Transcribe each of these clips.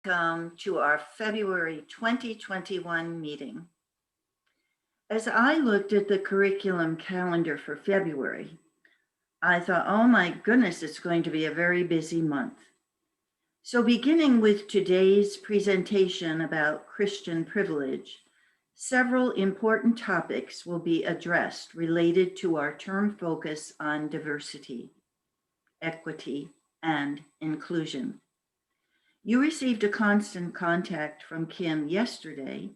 welcome to our February 2021 meeting. As I looked at the curriculum calendar for February, I thought, oh my goodness, it's going to be a very busy month. So beginning with today's presentation about Christian privilege, several important topics will be addressed related to our term focus on diversity, equity, and inclusion. You received a constant contact from Kim yesterday,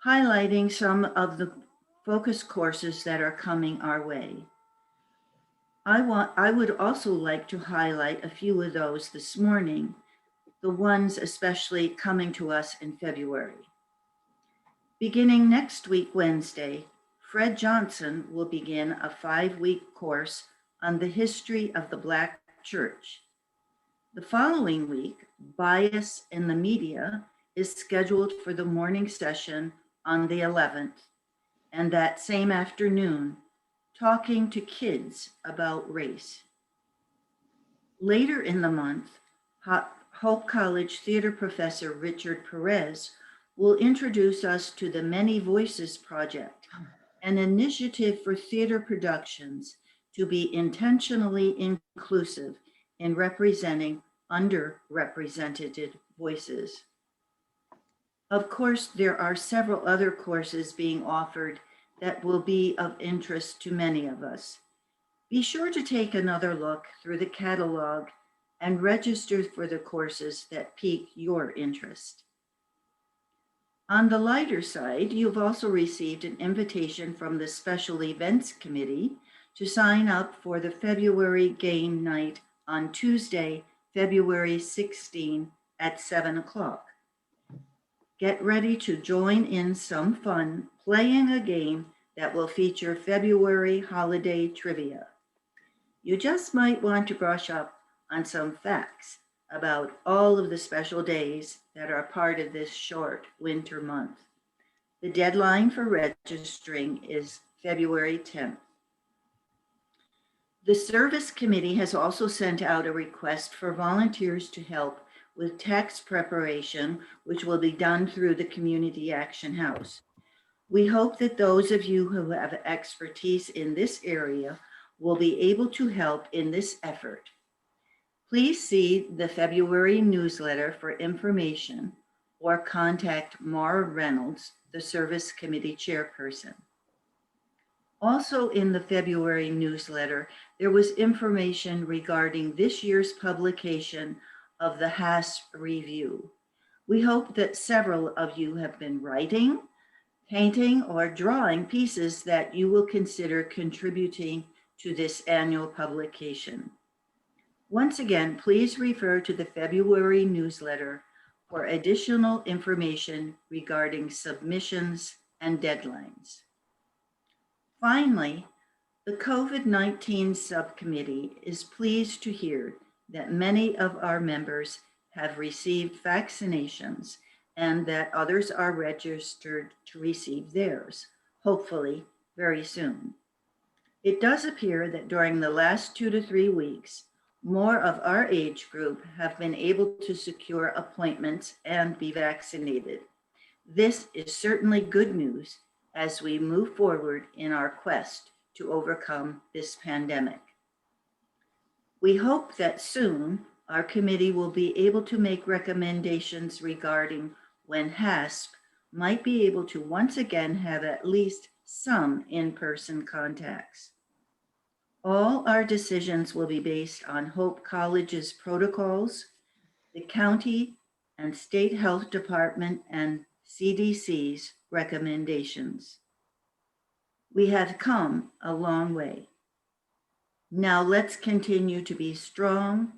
highlighting some of the focus courses that are coming our way. I would also like to highlight a few of those this morning, the ones especially coming to us in February. Beginning next week, Wednesday, Fred Johnson will begin a 5-week course on the history of the Black Church. The following week, Bias in the Media is scheduled for the morning session on the 11th, and that same afternoon, Talking to Kids About Race. Later in the month, Hope College theater professor Richard Perez will introduce us to the Many Voices Project, an initiative for theater productions to be intentionally inclusive in representing underrepresented voices. Of course, there are several other courses being offered that will be of interest to many of us. Be sure to take another look through the catalog and register for the courses that pique your interest. On the lighter side, you've also received an invitation from the Special Events Committee to sign up for the February game night on Tuesday, February 16 at 7 o'clock. Get ready to join in some fun playing a game that will feature February holiday trivia. You just might want to brush up on some facts about all of the special days that are part of this short winter month. The deadline for registering is February 10th. The Service Committee has also sent out a request for volunteers to help with text preparation, which will be done through the Community Action House. We hope that those of you who have expertise in this area will be able to help in this effort. Please see the February newsletter for information or contact Mara Reynolds, the Service Committee Chairperson. Also in the February newsletter, there was information regarding this year's publication of the HASP Review. We hope that several of you have been writing, painting, or drawing pieces that you will consider contributing to this annual publication. Once again, please refer to the February newsletter for additional information regarding submissions and deadlines. Finally, the COVID-19 subcommittee is pleased to hear that many of our members have received vaccinations and that others are registered to receive theirs, hopefully very soon. It does appear that during the last 2 to 3 weeks, more of our age group have been able to secure appointments and be vaccinated. This is certainly good news as we move forward in our quest to overcome this pandemic. We hope that soon our committee will be able to make recommendations regarding when HASP might be able to once again have at least some in-person contacts. All our decisions will be based on Hope College's protocols, the county and state health department and CDC's recommendations. We have come a long way. Now let's continue to be strong,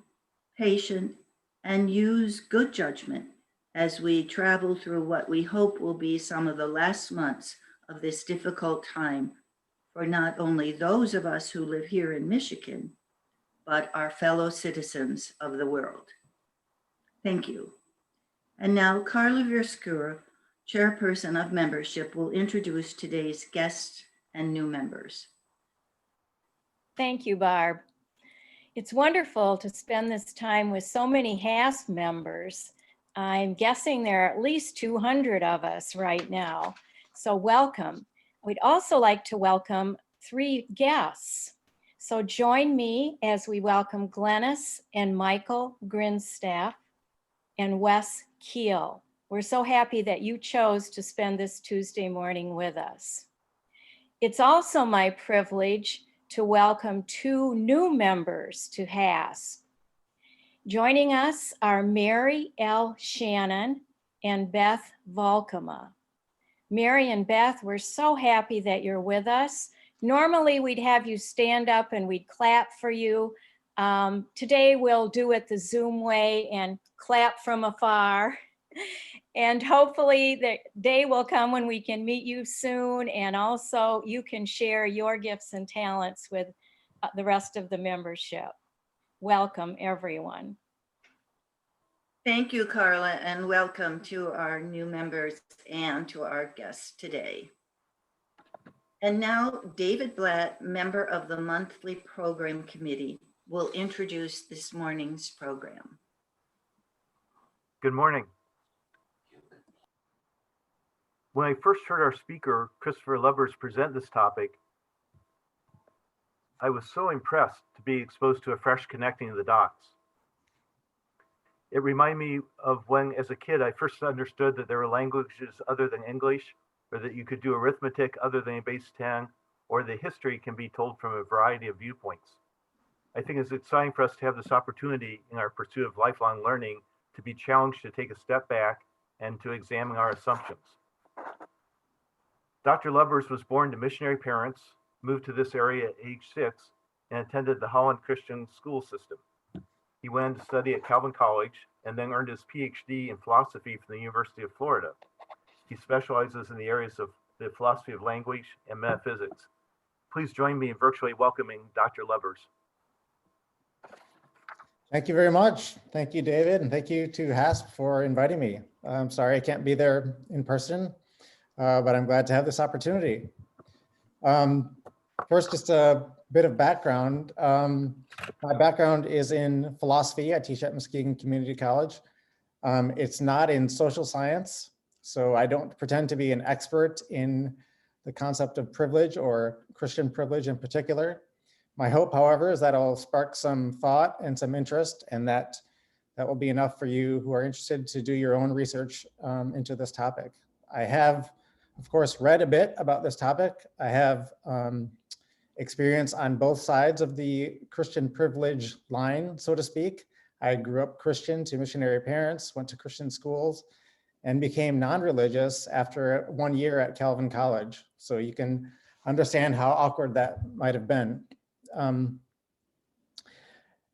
patient, and use good judgment as we travel through what we hope will be some of the last months of this difficult time for not only those of us who live here in Michigan, but our fellow citizens of the world. Thank you. And now Carla Verskura, Chairperson of Membership, will introduce today's guests and new members. Thank you, Barb. It's wonderful to spend this time with so many HASP members I'm guessing there are at least 200 of us right now. So welcome. We'd also like to welcome 3 guests. So join me as we welcome Glennis and Michael Grinstaff and Wes Keel. We're so happy that you chose to spend this Tuesday morning with us. It's also my privilege to welcome 2 new members to HASP. Joining us are Mary L. Shannon and Beth Volkema. Mary and Beth, we're so happy that you're with us. Normally we'd have you stand up and we'd clap for you. Today we'll do it the Zoom way and clap from afar. And hopefully the day will come when we can meet you soon, and also you can share your gifts and talents with the rest of the membership. Welcome, everyone. Thank you, Carla, and welcome to our new members and to our guests today. And now David Blatt, member of the monthly program committee, will introduce this morning's program. Good morning. When I first heard our speaker, Christopher Lubbers, present this topic, I was so impressed to be exposed to a fresh connecting of the dots. It reminded me of when, as a kid, I first understood that there were languages other than English, or that you could do arithmetic other than a base 10, or the history can be told from a variety of viewpoints. I think it's exciting for us to have this opportunity in our pursuit of lifelong learning to be challenged to take a step back and to examine our assumptions. Dr. Lubbers was born to missionary parents, moved to this area at age 6, and attended the Holland Christian school system. He went to study at Calvin College and then earned his PhD in philosophy from the University of Florida. He specializes in the areas of the philosophy of language and metaphysics. Please join me in virtually welcoming Dr. Lubbers. Thank you very much. Thank you, David, and thank you to HASP for inviting me. I'm sorry I can't be there in person, but I'm glad to have this opportunity. First, just a bit of background. My background is in philosophy. I teach at Muskegon Community College. It's not in social science, so I don't pretend to be an expert in the concept of privilege or Christian privilege in particular. My hope, however, is that it'll spark some thought and some interest, and that will be enough for you who are interested to do your own research into this topic. I have, of course, read a bit about this topic. I have experience on both sides of the Christian privilege line, so to speak. I grew up Christian to missionary parents, went to Christian schools, and became non-religious after 1 year at Calvin College. So you can understand how awkward that might have been. And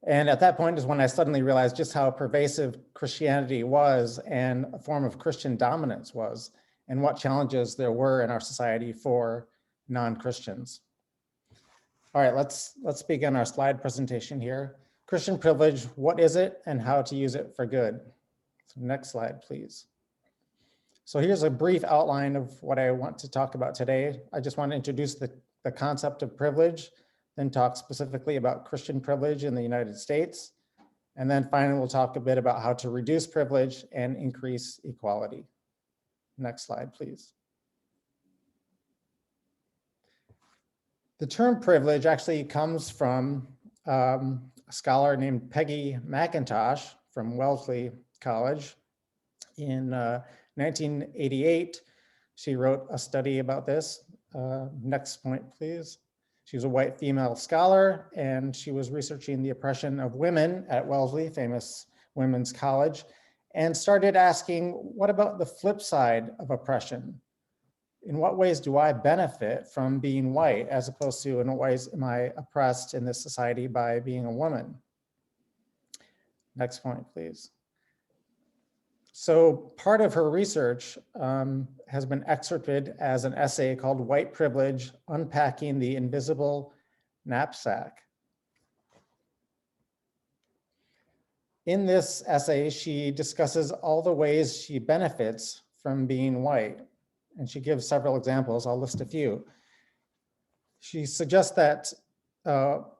at that point is when I suddenly realized just how pervasive Christianity was and a form of Christian dominance was, and what challenges there were in our society for non-Christians. All right, let's begin our slide presentation here. Christian privilege, what is it and how to use it for good? So next slide, please. So here's a brief outline of what I want to talk about today. I just want to introduce the concept of privilege, then talk specifically about Christian privilege in the United States. And then finally, we'll talk a bit about how to reduce privilege and increase equality. Next slide, please. The term privilege actually comes from a scholar named Peggy McIntosh from Wellesley College. In 1988, she wrote a study about this. Next point, please. She was a white female scholar, and she was researching the oppression of women at Wellesley, famous women's college, and started asking, what about the flip side of oppression? In what ways do I benefit from being white, as opposed to in what ways am I oppressed in this society by being a woman? Next point, please. So part of her research has been excerpted as an essay called White Privilege, Unpacking the Invisible Knapsack. In this essay, she discusses all the ways she benefits from being white, and she gives several examples. I'll list a few. She suggests that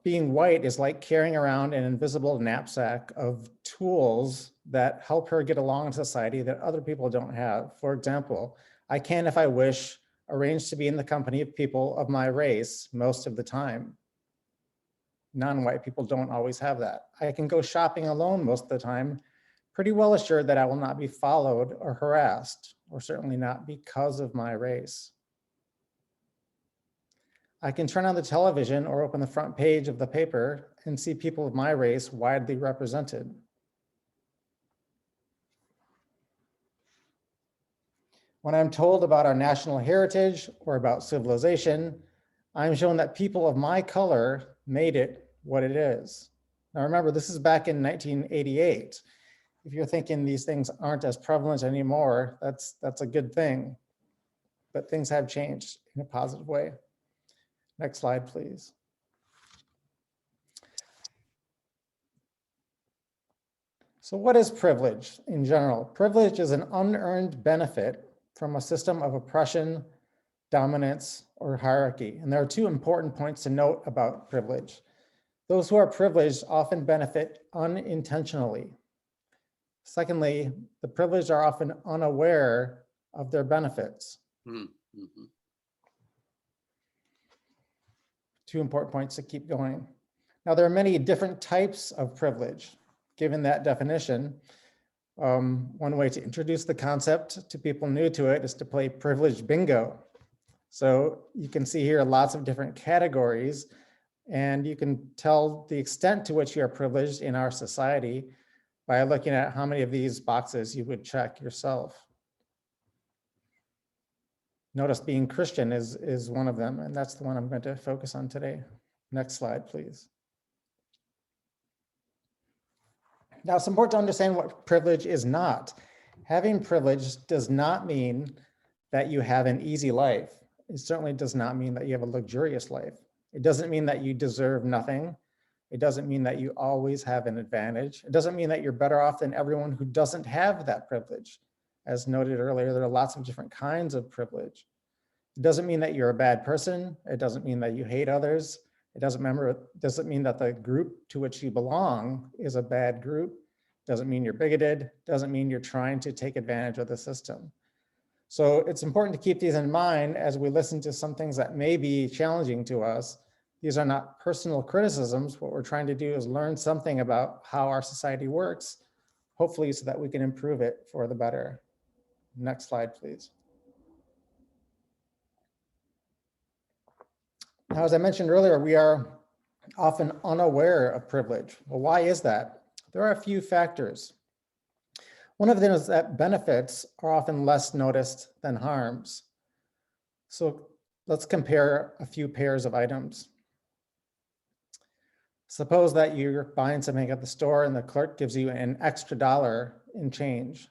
being white is like carrying around an invisible knapsack of tools that help her get along in society that other people don't have. For example, I can, if I wish, arrange to be in the company of people of my race most of the time. Non-white people don't always have that. I can go shopping alone most of the time, pretty well assured that I will not be followed or harassed, or certainly not because of my race. I can turn on the television or open the front page of the paper and see people of my race widely represented. When I'm told about our national heritage or about civilization, I'm shown that people of my color made it what it is. Now remember, this is back in 1988. If you're thinking these things aren't as prevalent anymore, that's a good thing. But things have changed in a positive way. Next slide, please. So what is privilege in general? Privilege is an unearned benefit from a system of oppression, dominance, or hierarchy. And there are two important points to note about privilege. Those who are privileged often benefit unintentionally. Secondly, the privileged are often unaware of their benefits. Mm-hmm. Two important points to keep going. Now, there are many different types of privilege. Given that definition, one way to introduce the concept to people new to it is to play privilege bingo. So you can see here lots of different categories, and you can tell the extent to which you are privileged in our society by looking at how many of these boxes you would check yourself. Notice being Christian is one of them, and that's the one I'm going to focus on today. Next slide, please. Now, it's important to understand what privilege is not. Having privilege does not mean that you have an easy life. It certainly does not mean that you have a luxurious life. It doesn't mean that you deserve nothing. It doesn't mean that you always have an advantage. It doesn't mean that you're better off than everyone who doesn't have that privilege. As noted earlier, there are lots of different kinds of privilege. It doesn't mean that you're a bad person. It doesn't mean that you hate others. It doesn't mean that the group to which you belong is a bad group. It doesn't mean you're bigoted. It doesn't mean you're trying to take advantage of the system. So it's important to keep these in mind as we listen to some things that may be challenging to us. These are not personal criticisms. What we're trying to do is learn something about how our society works, hopefully so that we can improve it for the better. Next slide, please. Now, as I mentioned earlier, we are often unaware of privilege. Well, why is that? There are a few factors. One of them is that benefits are often less noticed than harms. So let's compare a few pairs of items. Suppose that you're buying something at the store and the clerk gives you an extra $1 in change.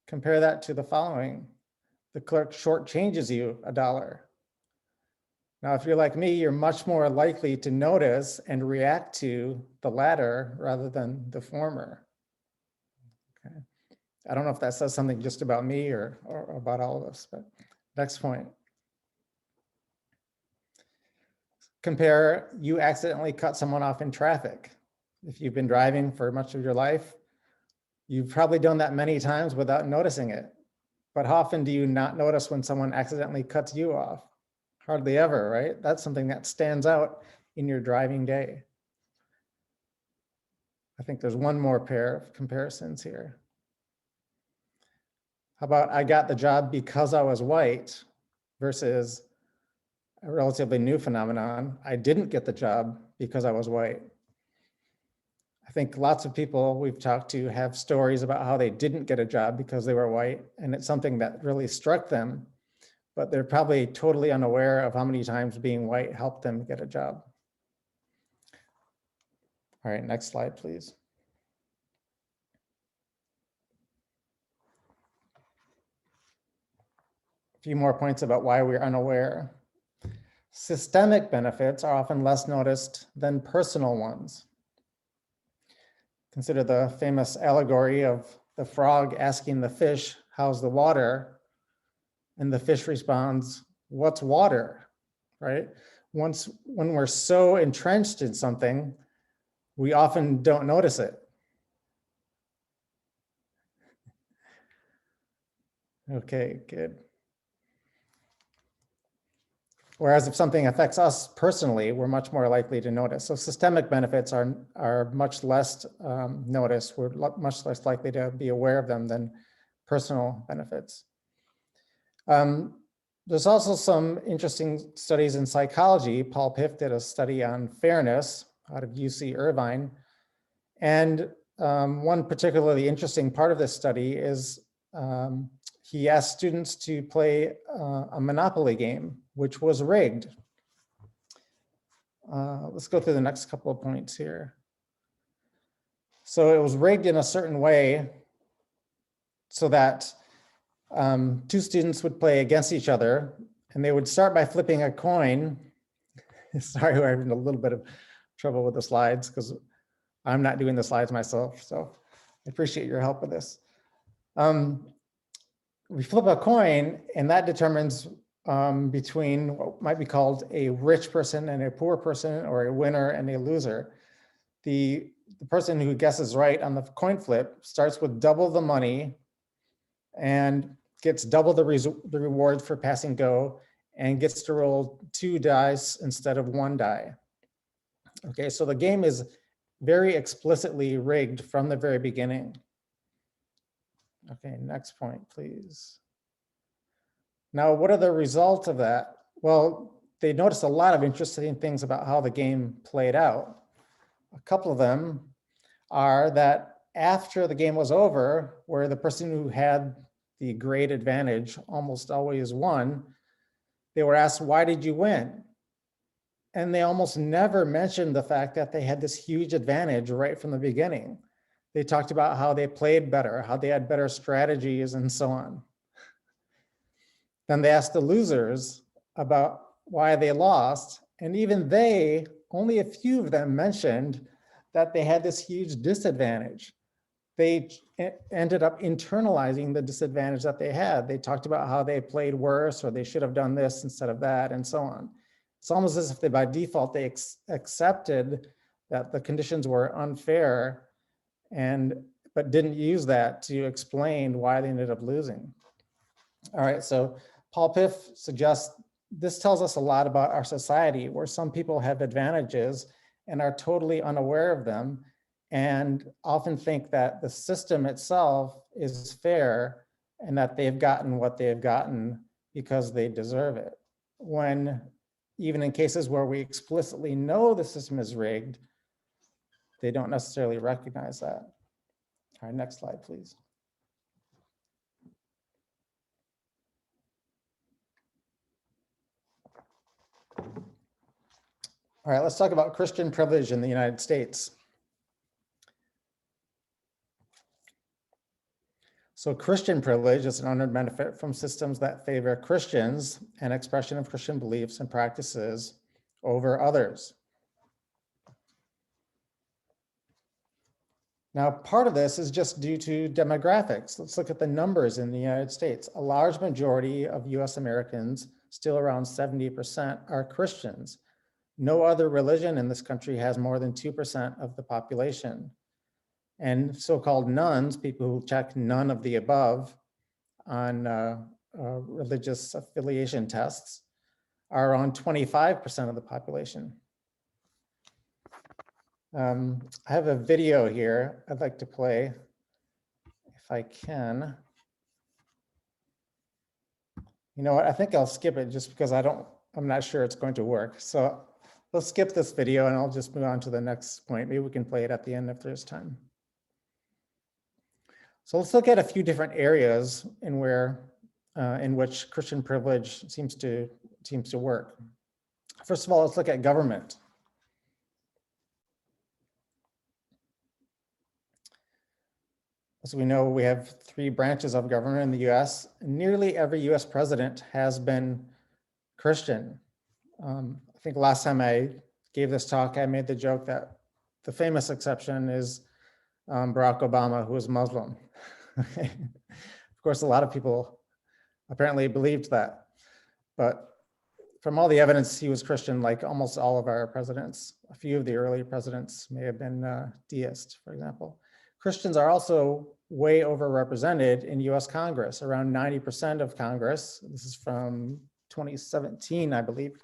Compare that to the following. The clerk shortchanges you $1. Now, if you're like me, you're much more likely to notice and react to the latter rather than the former. Okay. I don't know if that says something just about me or about all of us, but next point. Compare, you accidentally cut someone off in traffic. If you've been driving for much of your life, you've probably done that many times without noticing it. But how often do you not notice when someone accidentally cuts you off? Hardly ever, right? That's something that stands out in your driving day. I think there's one more pair of comparisons here. How about I got the job because I was white versus a relatively new phenomenon. I didn't get the job because I was white. I think lots of people we've talked to have stories about how they didn't get a job because they were white, and it's something that really struck them, but they're probably totally unaware of how many times being white helped them get a job. All right, next slide, please. A few more points about why we're unaware. Systemic benefits are often less noticed than personal ones. Consider the famous allegory of the frog asking the fish, "How's the water?" And the fish responds, "What's water?" Right? when we're so entrenched in something, we often don't notice it. Okay, good. Whereas if something affects us personally, we're much more likely to notice. So systemic benefits are much less noticed. We're much less likely to be aware of them than personal benefits. There's also some interesting studies in psychology. Paul Piff did a study on fairness out of UC Irvine. And one particularly interesting part of this study is he asked students to play a Monopoly game, which was rigged. Let's go through the next couple of points here. So it was rigged in a certain way so that two students would play against each other, and they would start by flipping a coin. Sorry, we're having a little bit of trouble with the slides because I'm not doing the slides myself, so I appreciate your help with this. We flip a coin, and that determines between what might be called a rich person and a poor person, or a winner and a loser. The person who guesses right on the coin flip starts with double the money and gets double the reward for passing go, and gets to roll 2 dice instead of 1 die. Okay, so the game is very explicitly rigged from the very beginning. Okay, next point, please. Now, what are the results of that? Well, they noticed a lot of interesting things about how the game played out. A couple of them are that after the game was over, where the person who had the great advantage almost always won, they were asked, why did you win? And they almost never mentioned the fact that they had this huge advantage right from the beginning. They talked about how they played better, how they had better strategies, and so on. Then they asked the losers about why they lost, and even they, only a few of them mentioned that they had this huge disadvantage. They ended up internalizing the disadvantage that they had. They talked about how they played worse, or they should have done this instead of that, and so on. It's almost as if they, by default, they accepted that the conditions were unfair, but didn't use that to explain why they ended up losing. All right, so Paul Piff suggests this tells us a lot about our society, where some people have advantages and are totally unaware of them, and often think that the system itself is fair and that they've gotten what they've gotten because they deserve it. When even in cases where we explicitly know the system is rigged, they don't necessarily recognize that. All right, next slide, please. All right, let's talk about Christian privilege in the United States. So Christian privilege is an unearned benefit from systems that favor Christians and expression of Christian beliefs and practices over others. Now, part of this is just due to demographics. Let's look at the numbers in the United States. A large majority of US Americans, still around 70%, are Christians. No other religion in this country has more than 2% of the population. And so-called nones, people who check none of the above on religious affiliation tests, are around 25% of the population. I have a video here I'd like to play, if I can. You know what, I think I'll skip it just because I'm not sure it's going to work. So let's skip this video and I'll just move on to the next point. Maybe we can play it at the end if there's time. So let's look at a few different areas in which Christian privilege seems to work. First of all, let's look at government. As we know, we have 3 branches of government in the US. Nearly every US president has been Christian. I think last time I gave this talk, I made the joke that the famous exception is Barack Obama, who is Muslim. Of course, a lot of people apparently believed that, but from all the evidence, he was Christian, like almost all of our presidents. A few of the early presidents may have been deist, for example. Christians are also way overrepresented in US Congress, around 90% of Congress. This is from 2017, I believe.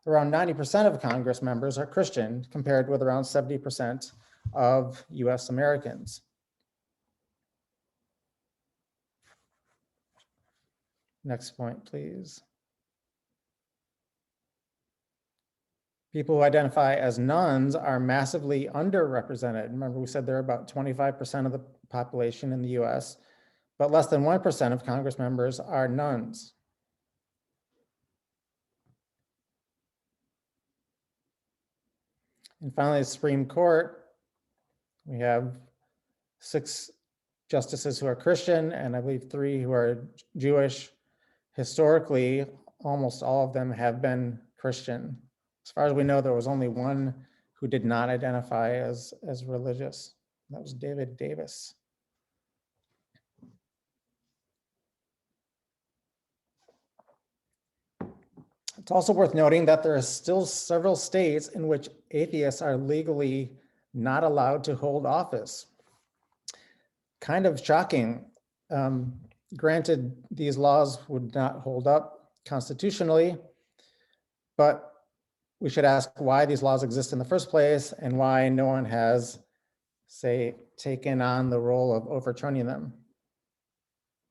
Around 90% of Congress members are Christian, compared with around 70% of US Americans. Next point, please. People who identify as nuns are massively underrepresented. Remember, we said they're about 25% of the population in the US, but less than 1% of Congress members are nuns. And finally, the Supreme Court, we have 6 justices who are Christian, and I believe 3 who are Jewish. Historically, almost all of them have been Christian. As far as we know, there was only 1 who did not identify as religious. That was David Davis. It's also worth noting that there are still several states in which atheists are legally not allowed to hold office. Kind of shocking. Granted, these laws would not hold up constitutionally, but we should ask why these laws exist in the first place and why no one has, say, taken on the role of overturning them.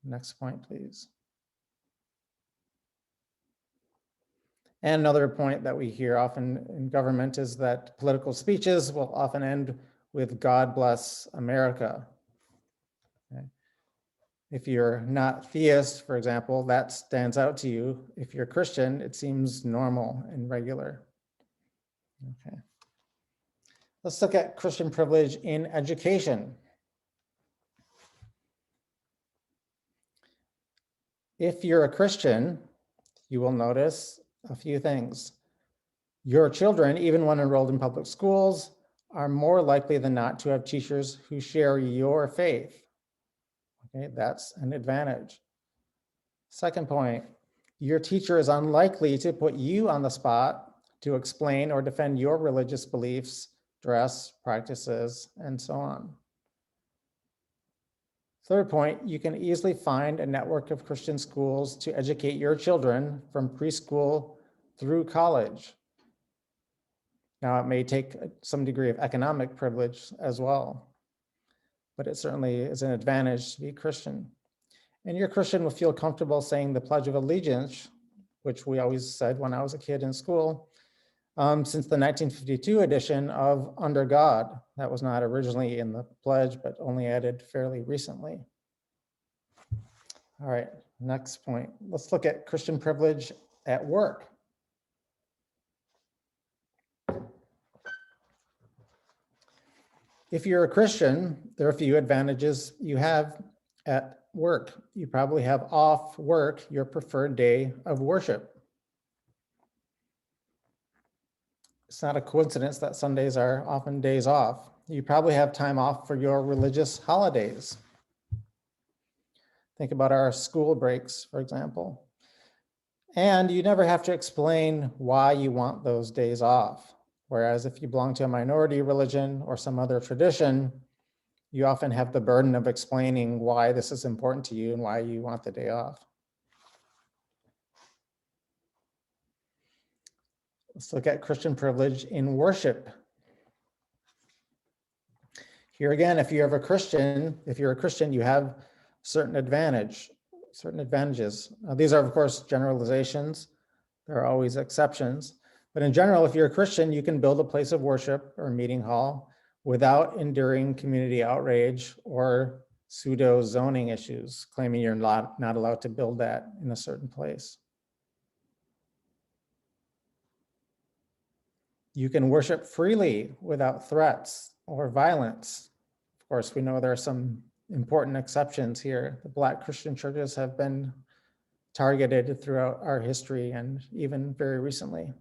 Next point, please. And another point that we hear often in government is that political speeches will often end with "God bless America." Okay. If you're not theist, for example, that stands out to you. If you're Christian, it seems normal and regular. Okay. Let's look at Christian privilege in education. If you're a Christian, you will notice a few things. Your children, even when enrolled in public schools, are more likely than not to have teachers who share your faith. Okay, that's an advantage. Second point, your teacher is unlikely to put you on the spot to explain or defend your religious beliefs, dress, practices, and so on. Third point, you can easily find a network of Christian schools to educate your children from preschool through college. Now, it may take some degree of economic privilege as well, but it certainly is an advantage to be Christian. And your Christian will feel comfortable saying the Pledge of Allegiance, which we always said when I was a kid in school, since the 1952 edition of Under God. That was not originally in the pledge, but only added fairly recently. All right, next point. Let's look at Christian privilege at work. If you're a Christian, there are a few advantages you have at work. You probably have off work your preferred day of worship. It's not a coincidence that Sundays are often days off. You probably have time off for your religious holidays. Think about our school breaks, for example. And you never have to explain why you want those days off. Whereas if you belong to a minority religion or some other tradition, you often have the burden of explaining why this is important to you and why you want the day off. Let's look at Christian privilege in worship. Here again, if you're a Christian, you have certain advantages. These are, of course, generalizations. There are always exceptions. But in general, if you're a Christian, you can build a place of worship or meeting hall without enduring community outrage or pseudo zoning issues, claiming you're not allowed to build that in a certain place. You can worship freely without threats or violence. Of course, we know there are some important exceptions here. The Black Christian churches have been targeted throughout our history and even very recently.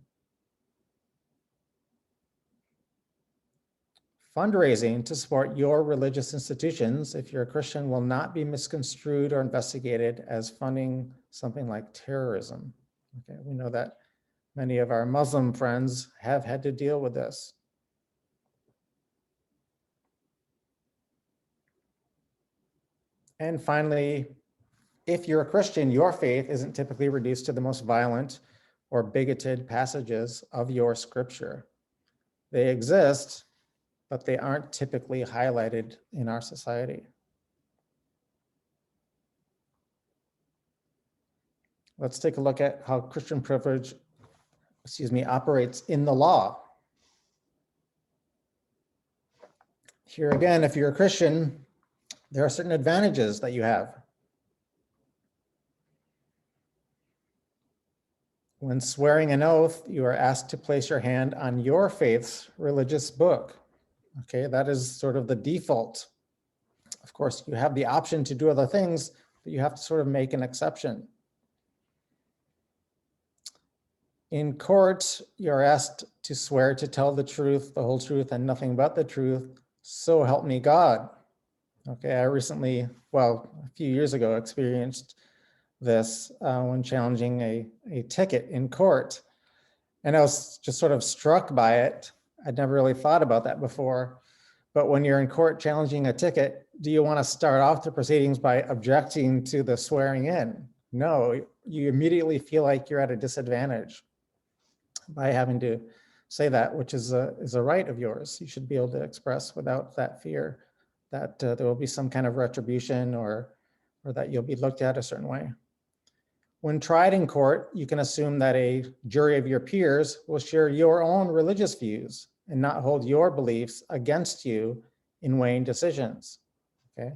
Fundraising to support your religious institutions, if you're a Christian, will not be misconstrued or investigated as funding something like terrorism. Okay, we know that Many of our Muslim friends have had to deal with this. And finally, if you're a Christian, your faith isn't typically reduced to the most violent or bigoted passages of your scripture. They exist, but they aren't typically highlighted in our society. Let's take a look at how Christian privilege, operates in the law. Here again, if you're a Christian, there are certain advantages that you have. When swearing an oath, you are asked to place your hand on your faith's religious book. Okay, that is sort of the default. Of course, you have the option to do other things, but you have to sort of make an exception. In court, you're asked to swear to tell the truth, the whole truth, and nothing but the truth. So help me God. Okay, I recently, well, a few years ago, experienced this when challenging a ticket in court. And I was just sort of struck by it. I'd never really thought about that before. But when you're in court challenging a ticket, do you want to start off the proceedings by objecting to the swearing in? No, you immediately feel like you're at a disadvantage by having to say that, which is a right of yours. You should be able to express without that fear that there will be some kind of retribution or that you'll be looked at a certain way. When tried in court, you can assume that a jury of your peers will share your own religious views and not hold your beliefs against you in weighing decisions. Okay,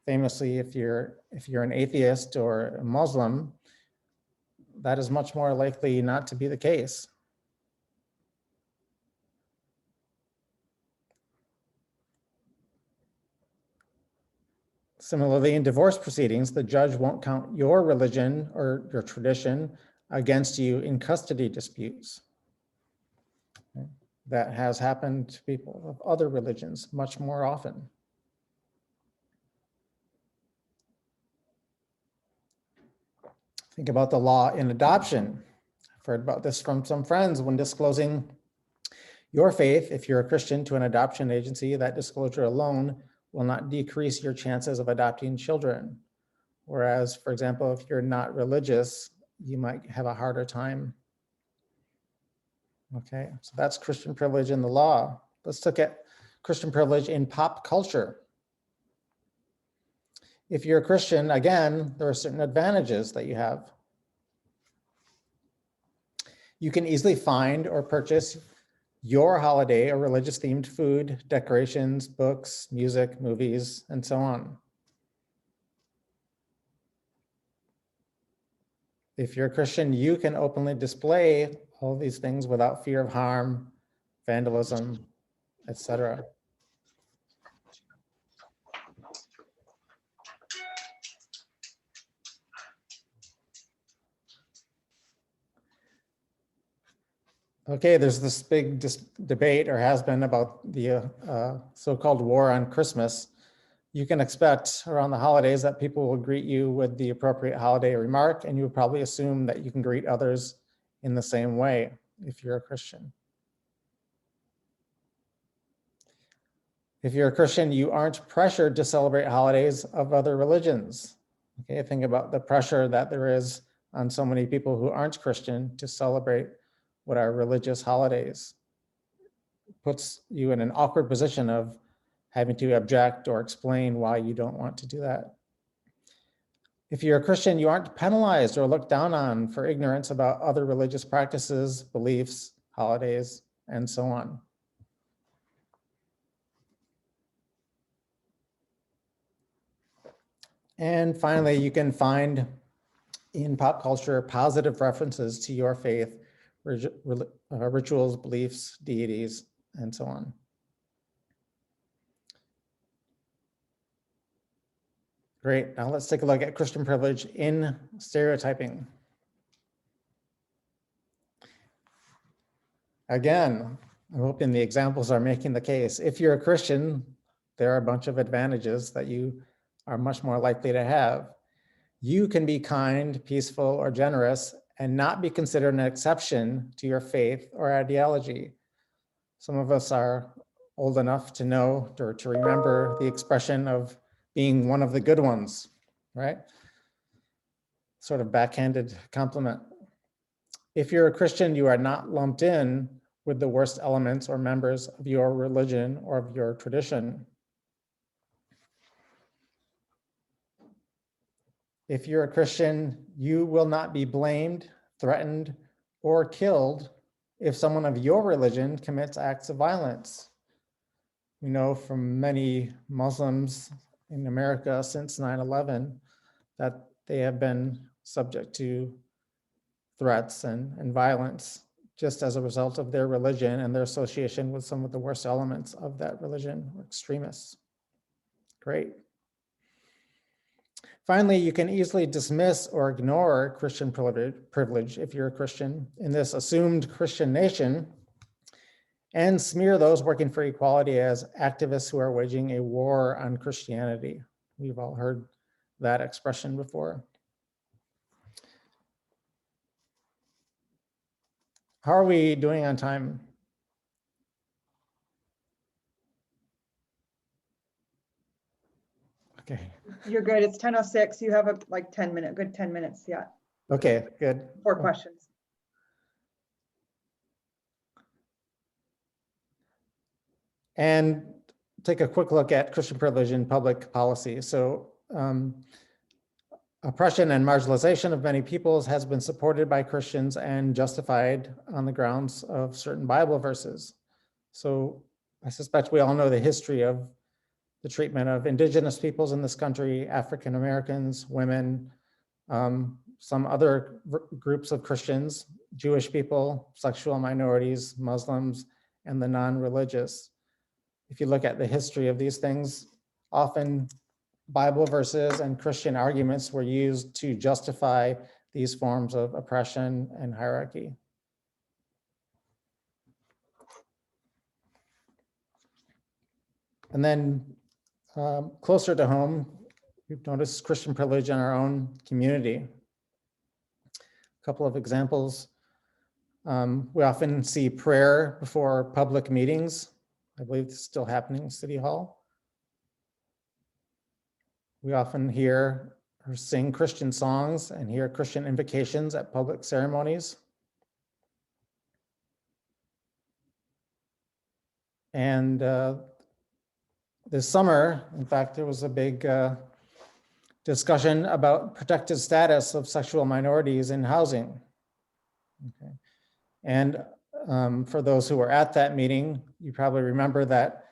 famously, if you're an atheist or a Muslim, that is much more likely not to be the case. Similarly, in divorce proceedings, the judge won't count your religion or your tradition against you in custody disputes. Okay. That has happened to people of other religions much more often. Think about the law in adoption. I've heard about this from some friends. When disclosing your faith, if you're a Christian, to an adoption agency, that disclosure alone will not decrease your chances of adopting children. Whereas, for example, if you're not religious, you might have a harder time. Okay, so that's Christian privilege in the law. Let's look at Christian privilege in pop culture. If you're a Christian, again, there are certain advantages that you have. You can easily find or purchase your holiday or religious themed food, decorations, books, music, movies, and so on. If you're a Christian, you can openly display all these things without fear of harm, vandalism, etc. Okay, there's this big debate, or has been, about the so-called war on Christmas. You can expect around the holidays that people will greet you with the appropriate holiday remark, and you would probably assume that you can greet others in the same way if you're a Christian. If you're a Christian, you aren't pressured to celebrate holidays of other religions. Okay, think about the pressure that there is on so many people who aren't Christian to celebrate what are religious holidays. It puts you in an awkward position of having to object or explain why you don't want to do that. If you're a Christian, you aren't penalized or looked down on for ignorance about other religious practices, beliefs, holidays, and so on. And finally, you can find in pop culture positive references to your faith, rituals, beliefs, deities, and so on. Great, now let's take a look at Christian privilege in stereotyping. Again, I'm hoping the examples are making the case. If you're a Christian, there are a bunch of advantages that you are much more likely to have. You can be kind, peaceful, or generous and not be considered an exception to your faith or ideology. Some of us are old enough to know or to remember the expression of being one of the good ones, right? Sort of backhanded compliment. If you're a Christian, you are not lumped in with the worst elements or members of your religion or of your tradition. If you're a Christian, you will not be blamed, threatened, or killed if someone of your religion commits acts of violence. We know from many Muslims in America since 9/11 that they have been subject to threats and violence just as a result of their religion and their association with some of the worst elements of that religion, or extremists. Great. Finally, you can easily dismiss or ignore Christian privilege if you're a Christian in this assumed Christian nation, and smear those working for equality as activists who are waging a war on Christianity. We've all heard that expression before. How are we doing on time? Okay. You're good. It's 10:06. You have a like 10 minute, good 10 minutes. Yeah. Okay, good. 4 questions. And take a quick look at Christian privilege in public policy. So oppression and marginalization of many peoples has been supported by Christians and justified on the grounds of certain Bible verses. So I suspect we all know the history of the treatment of indigenous peoples in this country, African Americans, women, some other groups of Christians, Jewish people, sexual minorities, Muslims, and the non-religious. If you look at the history of these things, often Bible verses and Christian arguments were used to justify these forms of oppression and hierarchy. And then closer to home, we've noticed Christian privilege in our own community. A couple of examples. We often see prayer before public meetings. I believe it's still happening in City Hall. We often hear or sing Christian songs and hear Christian invocations at public ceremonies. And this summer, in fact, there was a big discussion about protected status of sexual minorities in housing. Okay. And for those who were at that meeting, you probably remember that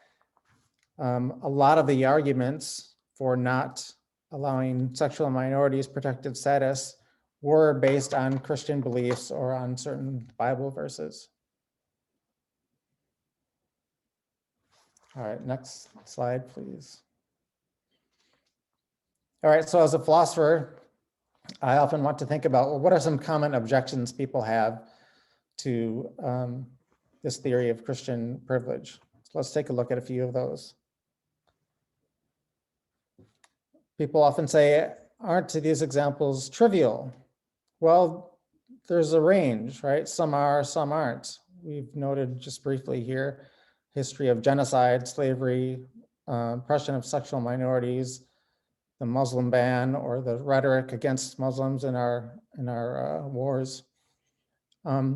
a lot of the arguments for not allowing sexual minorities protected status were based on Christian beliefs or on certain Bible verses. All right, next slide, please. All right, so as a philosopher, I often want to think about, well, what are some common objections people have to this theory of Christian privilege? So let's take a look at a few of those. People often say, aren't these examples trivial? Well, there's a range, right? Some are, some aren't. We've noted just briefly here, history of genocide, slavery, oppression of sexual minorities, the Muslim ban, or the rhetoric against Muslims in our wars.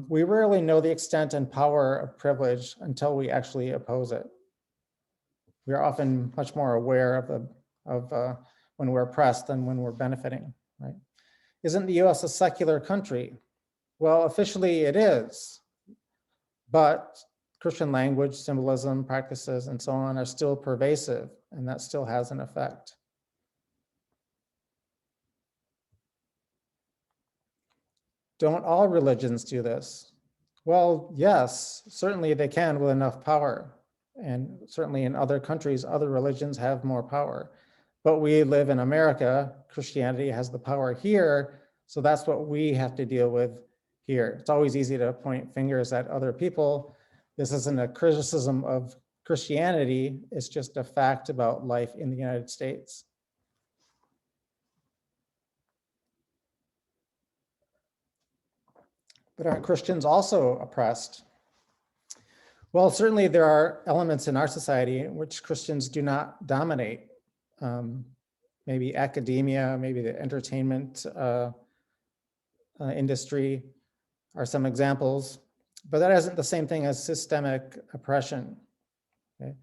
We rarely know the extent and power of privilege until we actually oppose it. We are often much more aware of when we're oppressed than when we're benefiting, right? Isn't the US a secular country? Well, officially it is, but Christian language, symbolism, practices, and so on are still pervasive, and that still has an effect. Don't all religions do this? Well, yes, certainly they can with enough power. And certainly in other countries, other religions have more power. But we live in America, Christianity has the power here, so that's what we have to deal with here. It's always easy to point fingers at other people. This isn't a criticism of Christianity, it's just a fact about life in the United States. But aren't Christians also oppressed? Well, certainly there are elements in our society in which Christians do not dominate. Maybe academia, maybe the entertainment industry are some examples, but that isn't the same thing as systemic oppression. Okay?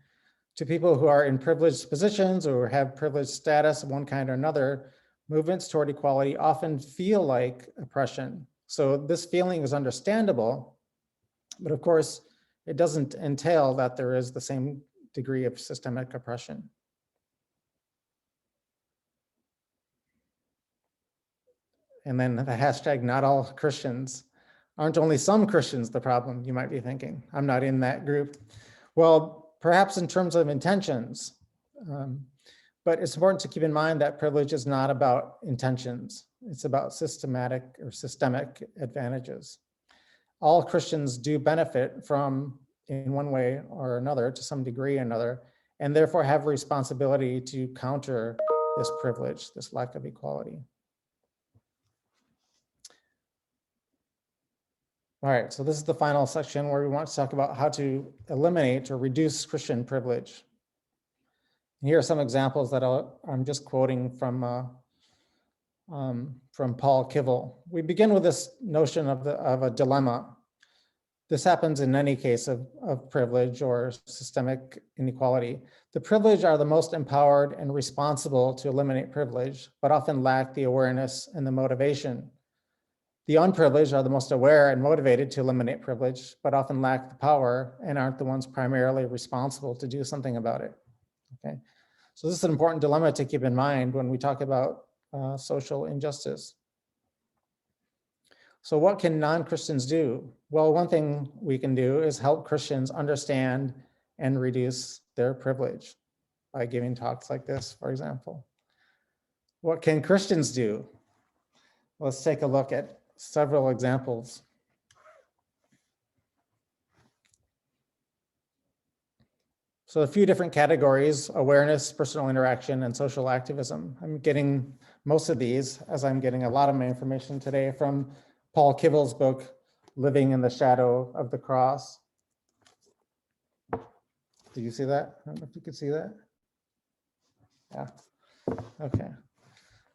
To people who are in privileged positions or have privileged status of one kind or another, movements toward equality often feel like oppression. So this feeling is understandable, but of course, it doesn't entail that there is the same degree of systemic oppression. And then the hashtag not all Christians. Aren't only some Christians the problem, you might be thinking. I'm not in that group. Well, perhaps in terms of intentions, but it's important to keep in mind that privilege is not about intentions. It's about systematic or systemic advantages. All Christians do benefit from, in one way or another, to some degree or another, and therefore have a responsibility to counter this privilege, this lack of equality. All right, so this is the final section where we want to talk about how to eliminate or reduce Christian privilege. And here are some examples that I'm just quoting from Paul Kivel. We begin with this notion of a dilemma. This happens in any case of privilege or systemic inequality. The privileged are the most empowered and responsible to eliminate privilege, but often lack the awareness and the motivation. The unprivileged are the most aware and motivated to eliminate privilege, but often lack the power and aren't the ones primarily responsible to do something about it. Okay, so this is an important dilemma to keep in mind when we talk about social injustice. So what can non-Christians do? Well, one thing we can do is help Christians understand and reduce their privilege by giving talks like this, for example. What can Christians do? Let's take a look at several examples. So a few different categories: awareness, personal interaction, and social activism. I'm getting most of these, as I'm getting a lot of my information today, from Paul Kivel's book, Living in the Shadow of the Cross. Did you see that? I don't know if you could see that. Yeah, okay.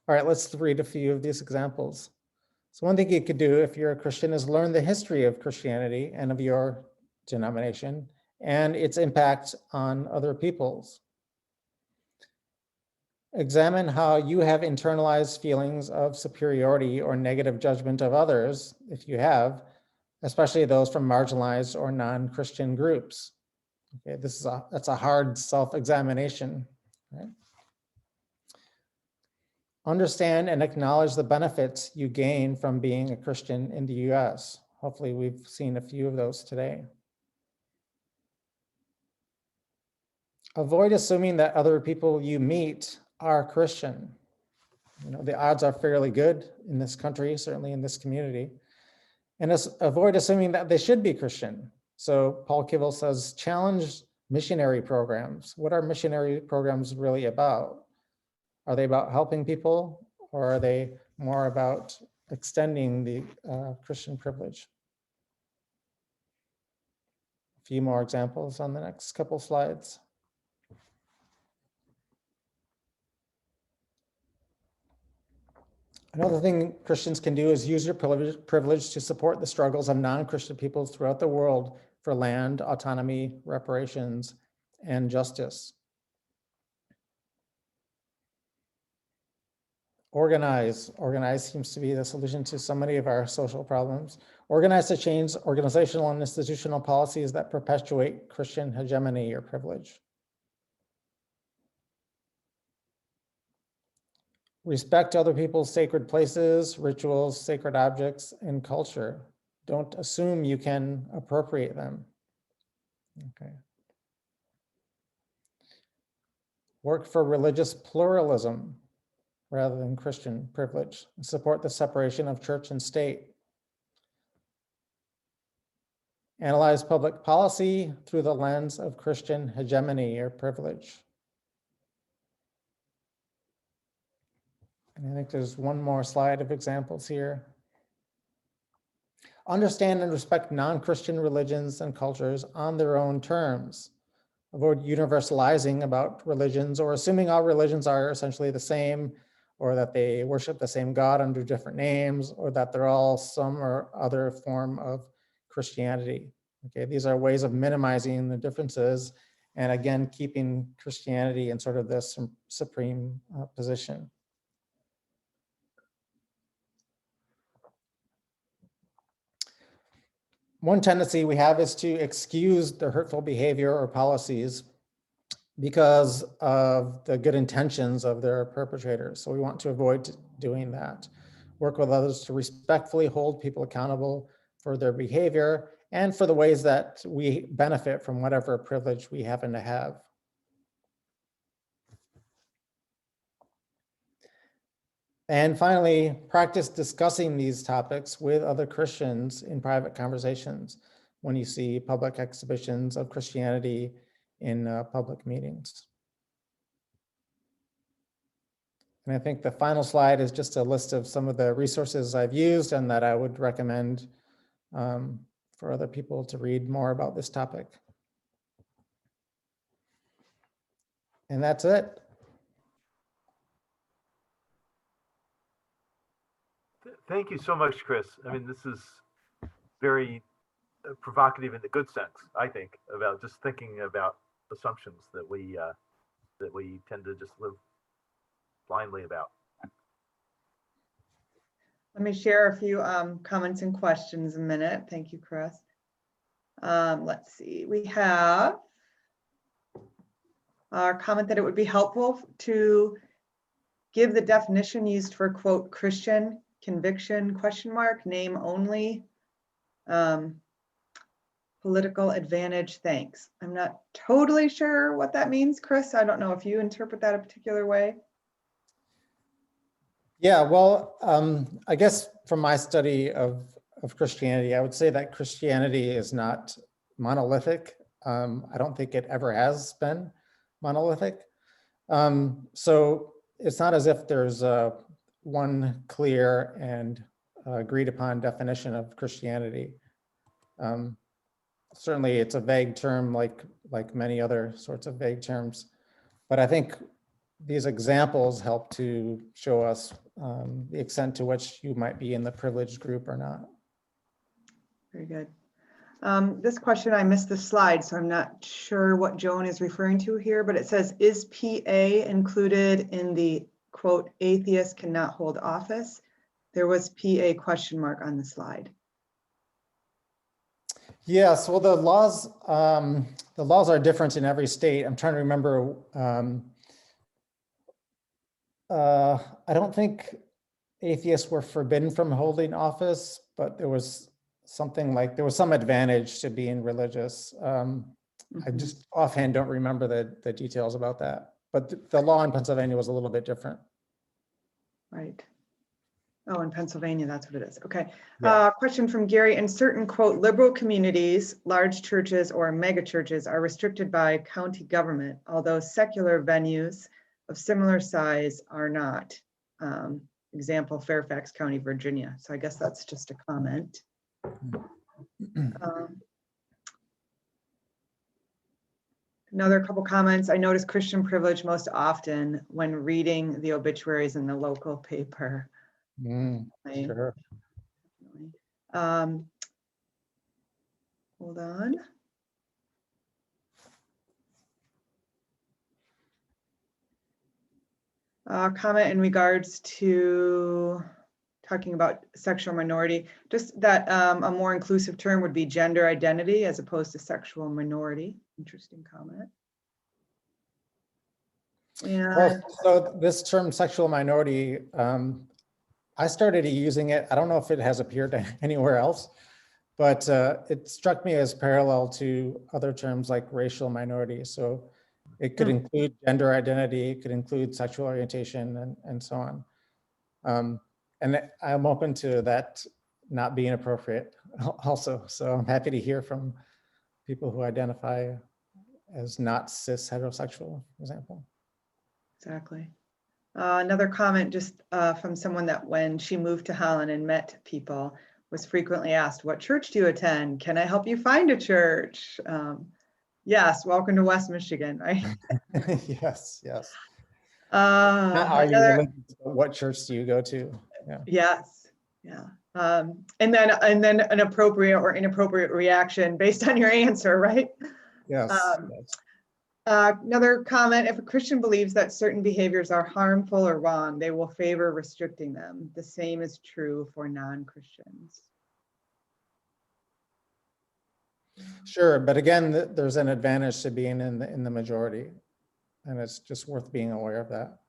All right, let's read a few of these examples. So one thing you could do if you're a Christian is learn the history of Christianity and of your denomination and its impact on other peoples. Examine how you have internalized feelings of superiority or negative judgment of others, if you have, especially those from marginalized or non-Christian groups. Okay, that's a hard self-examination, right? Understand and acknowledge the benefits you gain from being a Christian in the US. Hopefully we've seen a few of those today. Avoid assuming that other people you meet are Christian. You know, the odds are fairly good in this country, certainly in this community. And avoid assuming that they should be Christian. So Paul Kivel says, challenge missionary programs. What are missionary programs really about? Are they about helping people, or are they more about extending the Christian privilege? A few more examples on the next couple slides. Another thing Christians can do is use your privilege to support the struggles of non-Christian peoples throughout the world for land, autonomy, reparations, and justice. Organize. Organize seems to be the solution to so many of our social problems. Organize to change organizational and institutional policies that perpetuate Christian hegemony or privilege. Respect other people's sacred places, rituals, sacred objects, and culture. Don't assume you can appropriate them. Okay. Work for religious pluralism rather than Christian privilege. Support the separation of church and state. Analyze public policy through the lens of Christian hegemony or privilege. And I think there's one more slide of examples here. understand and respect non-Christian religions and cultures on their own terms. Avoid universalizing about religions or assuming all religions are essentially the same, or that they worship the same God under different names, or that they're all some or other form of Christianity. Okay, these are ways of minimizing the differences and again, keeping Christianity in sort of this supreme position. One tendency we have is to excuse the hurtful behavior or policies because of the good intentions of their perpetrators. So we want to avoid doing that. Work with others to respectfully hold people accountable for their behavior and for the ways that we benefit from whatever privilege we happen to have. And finally, practice discussing these topics with other Christians in private conversations when you see public exhibitions of Christianity in public meetings. And I think the final slide is just a list of some of the resources I've used and that I would recommend for other people to read more about this topic. And that's it. Thank you so much, Chris. I mean, this is very provocative in the good sense, I think, about just thinking about assumptions that we tend to just live blindly about. Let me share a few comments and questions in a minute. Thank you, Chris. Let's see, we have our comment that it would be helpful to give the definition used for quote Christian conviction question mark name only political advantage thanks. I'm not totally sure what that means, Chris. I don't know if you interpret that a particular way. Yeah, well, I guess from my study of Christianity, I would say that Christianity is not monolithic. I don't think it ever has been monolithic. So it's not as if there's one clear and agreed upon definition of Christianity. Certainly it's a vague term like many other sorts of vague terms, but I think these examples help to show us the extent to which you might be in the privileged group or not. Very good. This question, I missed the slide, so I'm not sure what Joan is referring to here, but it says, is PA included in the quote, atheist cannot hold office? There was PA question mark on the slide. Yes, well, the laws are different in every state. I'm trying to remember. I don't think atheists were forbidden from holding office, but there was something like, there was some advantage to being religious. I just offhand don't remember the details about that, but the law in Pennsylvania was a little bit different. Right. Oh, in Pennsylvania, that's what it is. Okay. Yeah. Question from Gary. In certain, quote, liberal communities, large churches or mega churches are restricted by county government, although secular venues of similar size are not. Example, Fairfax County, Virginia. So I guess that's just a comment. Another couple comments. I notice Christian privilege most often when reading the obituaries in the local paper. Sure. Hold on. Comment in regards to talking about sexual minority, just that a more inclusive term would be gender identity as opposed to sexual minority. Interesting comment. And Well, so this term sexual minority, I started using it. I don't know if it has appeared anywhere else, but it struck me as parallel to other terms like racial minority. So it could include gender identity, it could include sexual orientation and so on. And I'm open to that not being appropriate also. So I'm happy to hear from people who identify as not cis heterosexual, for example. exactly. Another comment just from someone that when she moved to Holland and met people, was frequently asked, what church do you attend? Can I help you find a church? Yes, welcome to West Michigan, right? Yes, yes. Not are you Another, religious, but what church do you go to? Yeah. yes, yeah. And then an appropriate or inappropriate reaction based on your answer, right? Yes. Um, Yes. Another comment, if a Christian believes that certain behaviors are harmful or wrong, they will favor restricting them. The same is true for non-Christians. Sure, but again, there's an advantage to being in the majority, and it's just worth being aware of that.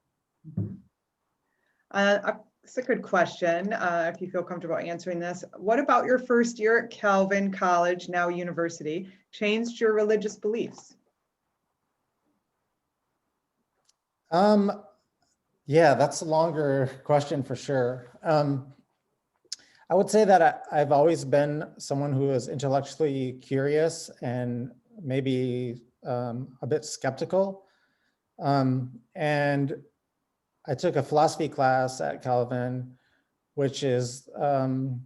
It's a good question, if you feel comfortable answering this. What about your first year at Calvin College, now university, changed your religious beliefs? Yeah, that's a longer question for sure. I would say that I've always been someone who is intellectually curious and maybe a bit skeptical. And I took a philosophy class at Calvin, which is the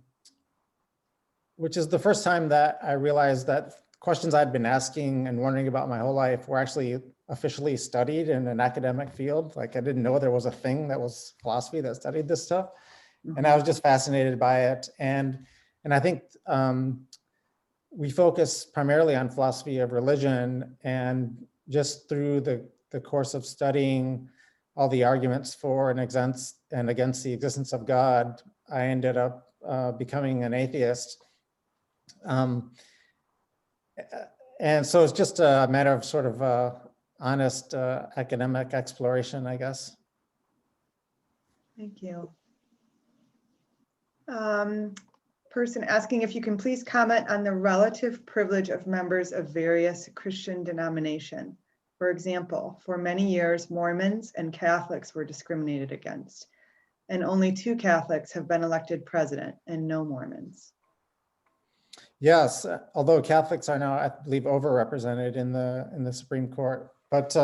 first time that I realized that questions I'd been asking and wondering about my whole life were actually officially studied in an academic field. Like I didn't know there was a thing that was philosophy that studied this stuff. And I was just fascinated by it. And I think we focus primarily on philosophy of religion, and just through the course of studying all the arguments for and against the existence of God, I ended up becoming an atheist. And so it's just a matter of sort of honest academic exploration, I guess. Thank you. Person asking if you can please comment on the relative privilege of members of various Christian denomination. For example, for many years, Mormons and Catholics were discriminated against, and only 2 Catholics have been elected president and no Mormons. Yes, although Catholics are now, I believe, overrepresented in the Supreme Court. But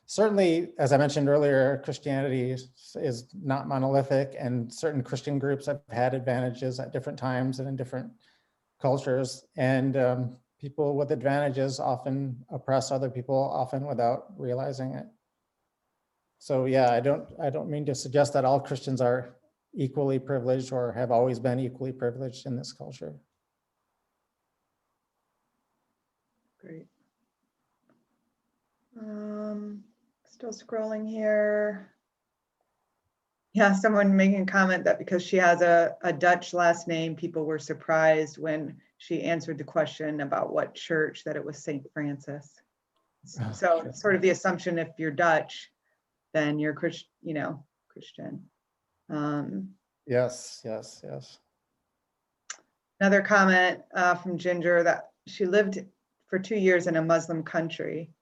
certainly, as I mentioned earlier, Christianity is not monolithic, and certain Christian groups have had advantages at different times and in different cultures. And people with advantages often oppress other people, often without realizing it. So yeah, I don't mean to suggest that all Christians are equally privileged or have always been equally privileged in this culture. Great. Still scrolling here. Yeah, someone making a comment that because she has a Dutch last name, people were surprised when she answered the question about what church, that it was St. Francis. So Okay. sort of the assumption, if you're Dutch, then you're Christian. Yes, yes, yes. Another comment from Ginger that she lived for 2 years in a Muslim country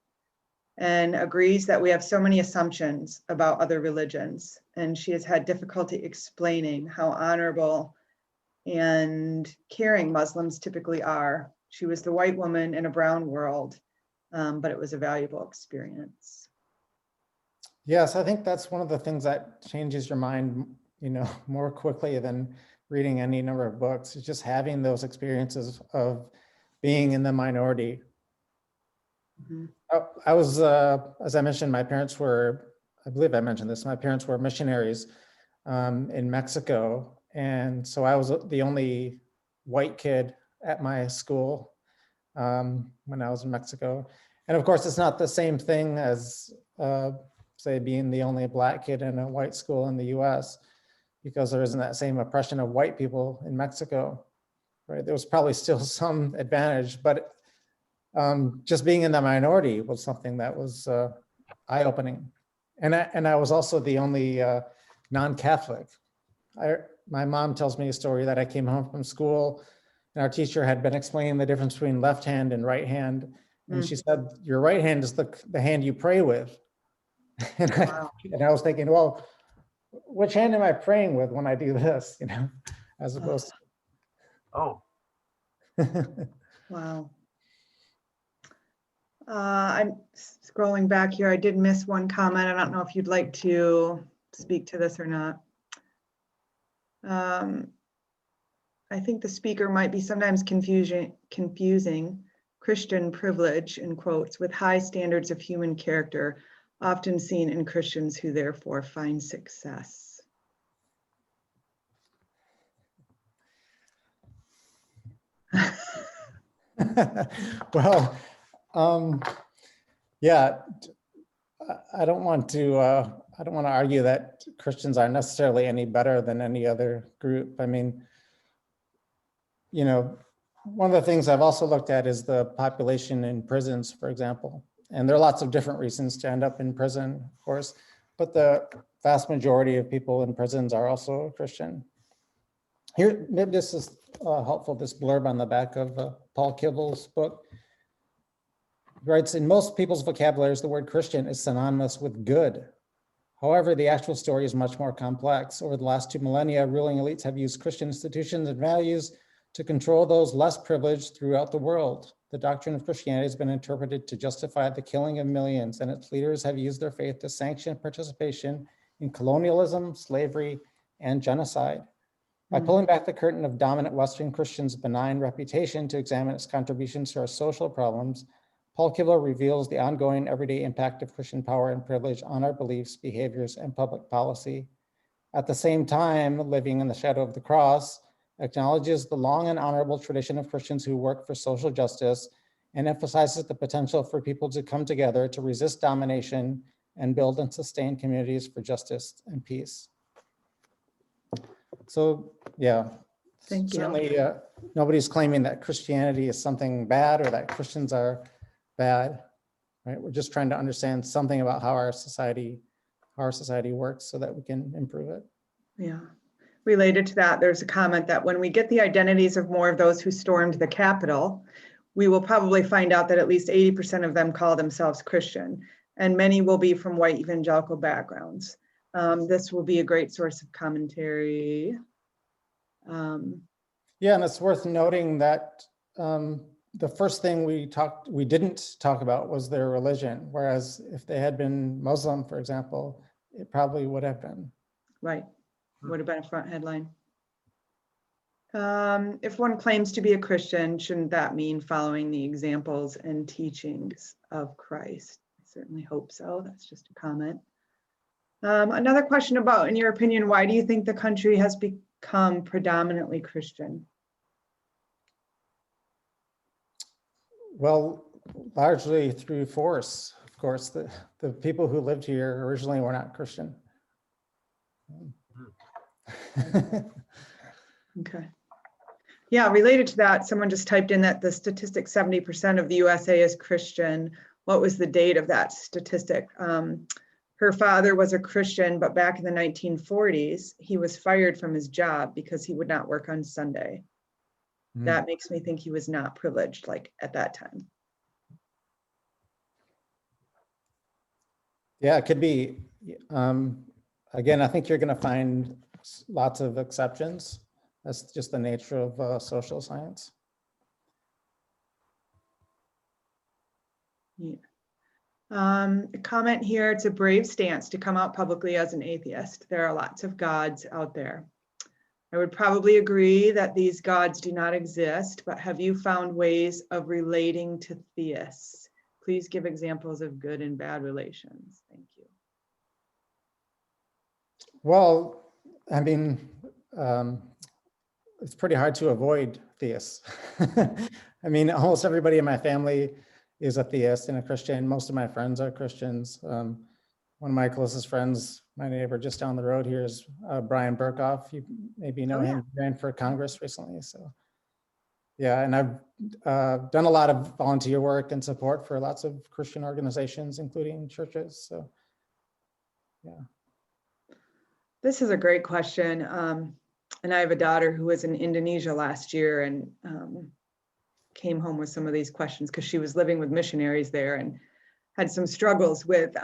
and agrees that we have so many assumptions about other religions. And she has had difficulty explaining how honorable and caring Muslims typically are. She was the white woman in a brown world, but it was a valuable experience. Yes, I think that's one of the things that changes your mind, more quickly than reading any number of books. It's just having those experiences of being in the minority. Mm-hmm. I was, as I mentioned, my parents were, I believe I mentioned this, my parents were missionaries in Mexico. And so I was the only white kid at my school when I was in Mexico. And of course, it's not the same thing as, say, being the only Black kid in a white school in the US, because there isn't that same oppression of white people in Mexico, right? There was probably still some advantage, but just being in the minority was something that was eye-opening. And I was also the only non-Catholic. My mom tells me a story that I came home from school and our teacher had been explaining the difference between left hand and right hand. And she said, your right hand is the hand you pray with. And, Wow. I was thinking, well, which hand am I praying with when I do this, as opposed Oh, to. Wow. I'm scrolling back here. I did miss one comment. I don't know if you'd like to speak to this or not. I think the speaker might be sometimes confusing Christian privilege, in quotes, with high standards of human character, often seen in Christians who therefore find success. Well, yeah, I don't want to argue that Christians are necessarily any better than any other group. I mean, you know, one of the things I've also looked at is the population in prisons, for example. And there are lots of different reasons to end up in prison, of course, but the vast majority of people in prisons are also Christian. Here, maybe this is helpful, this blurb on the back of Paul Kivel's book. He writes, in most people's vocabularies, the word Christian is synonymous with good. However, the actual story is much more complex. Over the last 2 millennia, ruling elites have used Christian institutions and values to control those less privileged throughout the world. The doctrine of Christianity has been interpreted to justify the killing of millions, and its leaders have used their faith to sanction participation in colonialism, slavery, and genocide. By pulling back the curtain of dominant Western Christians' benign reputation to examine its contributions to our social problems, Paul Kivel reveals the ongoing everyday impact of Christian power and privilege on our beliefs, behaviors, and public policy. At the same time, living in the shadow of the cross acknowledges the long and honorable tradition of Christians who work for social justice and emphasizes the potential for people to come together to resist domination and build and sustain communities for justice and peace. So, yeah, Thank you. certainly nobody's claiming that Christianity is something bad or that Christians are bad, right? We're just trying to understand something about how our society works so that we can improve it. Yeah. Related to that, there's a comment that when we get the identities of more of those who stormed the Capitol, we will probably find out that at least 80% of them call themselves Christian, and many will be from white evangelical backgrounds. This will be a great source of commentary. Yeah, and it's worth noting that the first thing we didn't talk about was their religion, whereas if they had been Muslim, for example, it probably would have been. Right, would have been a front headline. If one claims to be a Christian, shouldn't that mean following the examples and teachings of Christ? I certainly hope so. That's just a comment. Another question about, in your opinion, why do you think the country has become predominantly Christian? Well, largely through force, of course. The people who lived here originally were not Christian. Okay. Yeah, related to that, someone just typed in that the statistic 70% of the USA is Christian. What was the date of that statistic? Her father was a Christian, but back in the 1940s, he was fired from his job because he would not work on Sunday. That makes me think he was not privileged, like at that time. Yeah, it could be. Again, I think you're going to find lots of exceptions. That's just the nature of social science. Yeah. A comment here, it's a brave stance to come out publicly as an atheist. There are lots of gods out there. I would probably agree that these gods do not exist, but have you found ways of relating to theists? Please give examples of good and bad relations. Thank you. Well, I mean, it's pretty hard to avoid theists. I mean, almost everybody in my family is a theist and a Christian. Most of my friends are Christians. One of my closest friends, my neighbor just down the road here, is Brian Burkhoff. You maybe know him, he ran for Congress recently. So yeah, and I've done a lot of volunteer work and support for lots of Christian organizations, including churches. So yeah. This is a great question. And I have a daughter who was in Indonesia last year and came home with some of these questions because she was living with missionaries there and had some struggles with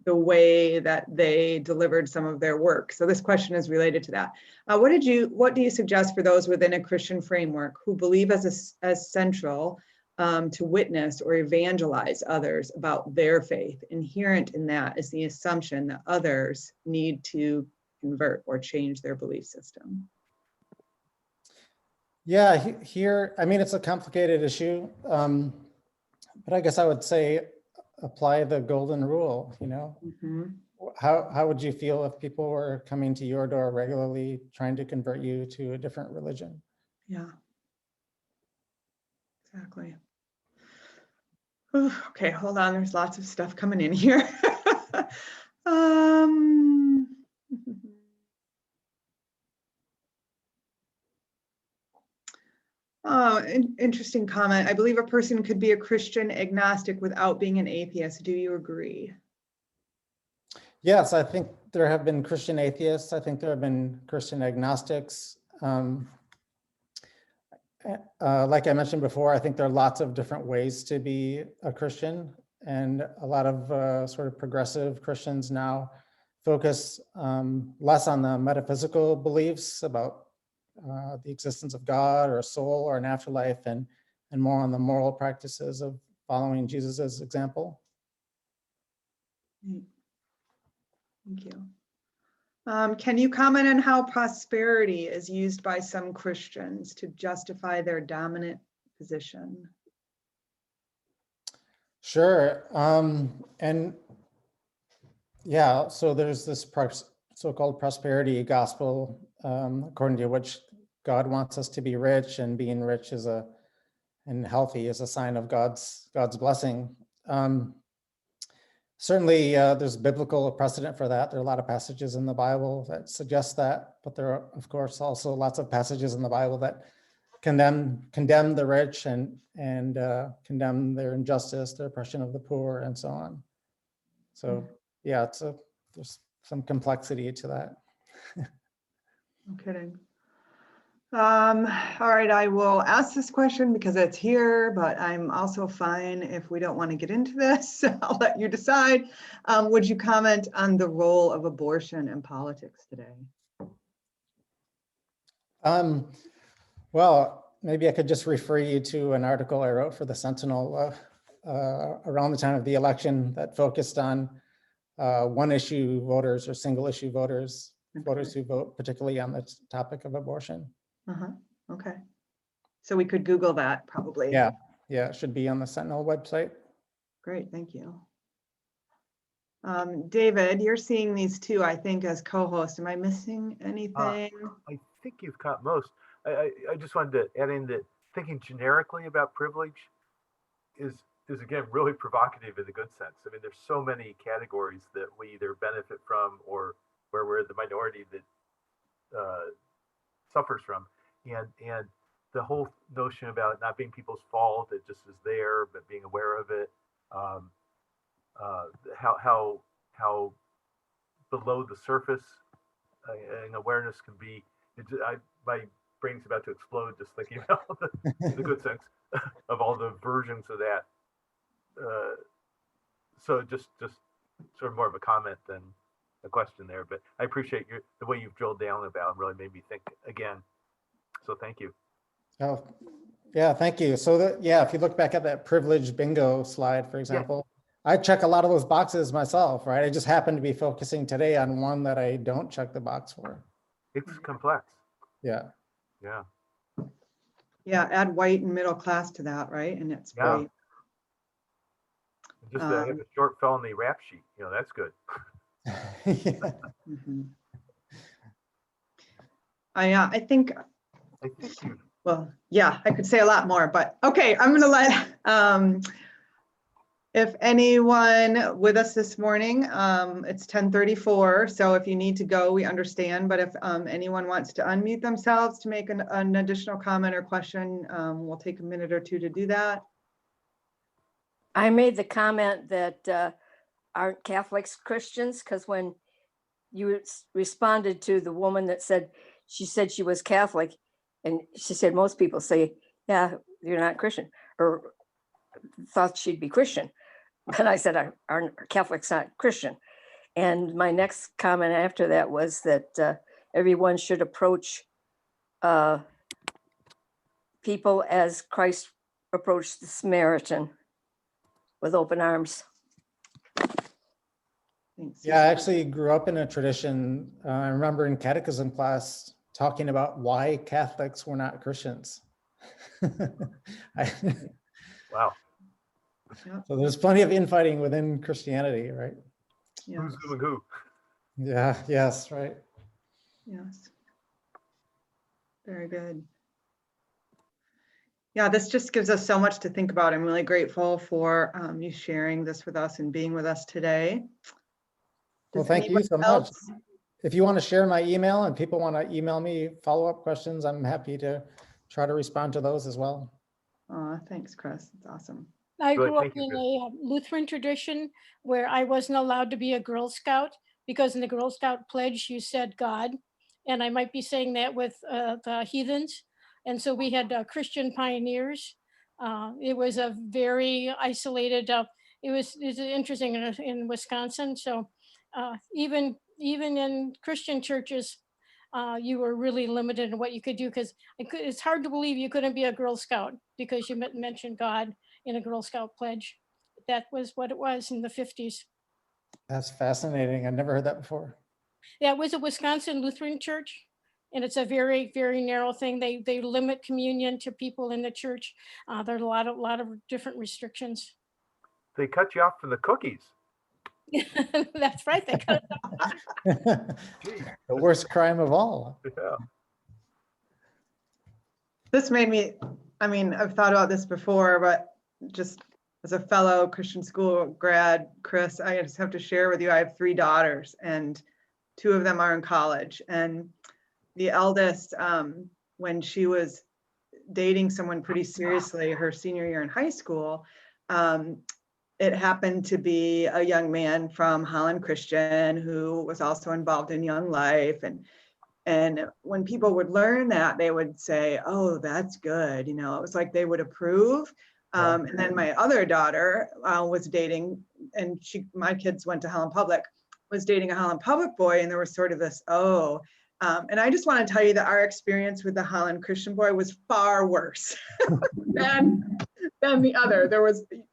the way that they delivered some of their work. So this question is related to that. What do you suggest for those within a Christian framework who believe as central to witness or evangelize others about their faith? Inherent in that is the assumption that others need to convert or change their belief system. Yeah, here, I mean, it's a complicated issue. But I guess I would say apply the golden rule, you know? Mhm. How would you feel if people were coming to your door regularly trying to convert you to a different religion? Yeah. Exactly. Ooh, okay, hold on. There's lots of stuff coming in here. um, oh, interesting comment. I believe a person could be a Christian agnostic without being an atheist. Do you agree? Yes, I think there have been Christian atheists. I think there have been Christian agnostics. Like I mentioned before, I think there are lots of different ways to be a Christian, and a lot of sort of progressive Christians now focus less on the metaphysical beliefs about the existence of God or a soul or an afterlife, and more on the moral practices of following Jesus's example. Thank you. Can you comment on how prosperity is used by some Christians to justify their dominant position? Sure. And yeah, so there's this so-called prosperity gospel, according to which God wants us to be rich, and being rich and healthy is a sign of God's blessing. Certainly, there's biblical precedent for that. There are a lot of passages in the Bible that suggest that, but there are, of course, also lots of passages in the Bible that condemn the rich and condemn their injustice, their oppression of the poor, and so on. So, yeah, there's some complexity to that. No kidding. All right, I will ask this question because it's here, but I'm also fine if we don't want to get into this. I'll let you decide. Would you comment on the role of abortion in politics today? Well, maybe I could just refer you to an article I wrote for the Sentinel around the time of the election that focused on one-issue voters or single-issue voters, voters who vote particularly on the topic of abortion. Okay. So we could Google that probably. Yeah, it should be on the Sentinel website. Great, thank you. David, you're seeing these two, I think, as co-host. Am I missing anything? I think you've caught most. I just wanted to add in that thinking generically about privilege is again really provocative in the good sense. I mean, there's so many categories that we either benefit from or where we're the minority that suffers from, and the whole notion about it not being people's fault, it just is there, but being aware of it. How below the surface and awareness can be. My brain's about to explode just thinking about the good sense of all the versions of that. So just sort of more of a comment than a question there, but I appreciate the way you've drilled down about and really made me think again. So thank you. Oh, yeah, thank you. So if you look back at that privilege bingo slide, for example, I check a lot of those boxes myself, right? I just happen to be focusing today on one that I don't check the box for. It's complex. Yeah. Yeah, add white and middle class to that, right? And it's great. Just have a short felony rap sheet, that's good. Yeah. I think you. Well, yeah, I could say a lot more, but okay, I'm going to let, if anyone with us this morning, it's 10:34, so if you need to go, we understand, but if anyone wants to unmute themselves to make an additional comment or question, we'll take a minute or two to do that. I made the comment that aren't Catholics Christians, because when you responded to the woman that said she was Catholic, and she said most people say, yeah, you're not Christian, or thought she'd be Christian. And I said, aren't Catholics not Christian? And my next comment after that was that everyone should approach people as Christ approached the Samaritan, with open arms. Thanks. Yeah, I actually grew up in a tradition. I remember in catechism class talking about why Catholics were not Christians. I- Wow. Yep, So there's plenty of infighting within Christianity, right? yes, Who's who and who? Yeah, yes, right. yes. Very good. Yeah, this just gives us so much to think about. I'm really grateful for you sharing this with us and being with us today. Well, Does thank you anybody so much. else- If you want to share my email and people want to email me follow-up questions, I'm happy to try to respond to those as well. Thanks, Chris. It's awesome. I Good, grew up thank you, in Chris. a Lutheran tradition where I wasn't allowed to be a Girl Scout because in the Girl Scout pledge, you said God. And I might be saying that with the heathens. And so we had Christian pioneers. It was a very isolated, it's interesting in Wisconsin. So even in Christian churches, you were really limited in what you could do because it's hard to believe you couldn't be a Girl Scout because you mentioned God in a Girl Scout pledge. That was what it was in the 50s. That's fascinating. I've never heard that before. Yeah, it was a Wisconsin Lutheran church. And it's a very, very narrow thing. They limit communion to people in the church. There's a lot of different restrictions. They cut you off from the cookies. That's right. They cut Gee, The worst crime of all. yeah. This made me, I mean, I've thought about this before, but just as a fellow Christian school grad, Chris, I just have to share with you, I have 3 daughters and 2 of them are in college. And the eldest, when she was dating someone pretty seriously, her senior year in high school, it happened to be a young man from Holland Christian who was also involved in Young Life. And when people would learn that, they would say, oh, that's good. You know, it was like they would approve. And then my other daughter was dating, and my kids went to Holland Public, was dating a Holland Public boy. And there was sort of this, and I just want to tell you that our experience with the Holland Christian boy was far worse than the other.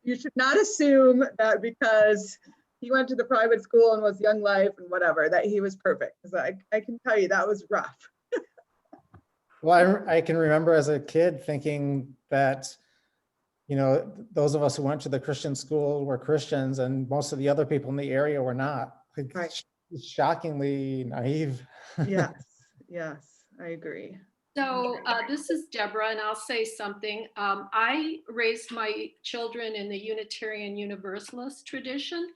You should not assume that because he went to the private school and was Young Life and whatever, that he was perfect. Because I can tell you that was rough. Well, I can remember as a kid thinking that, you know, those of us who went to the Christian school were Christians and most of the other people in the area were not. Like, Right. Shockingly naive. Yes, yes, I agree. So this is Deborah, and I'll say something. I raised my children in the Unitarian Universalist tradition.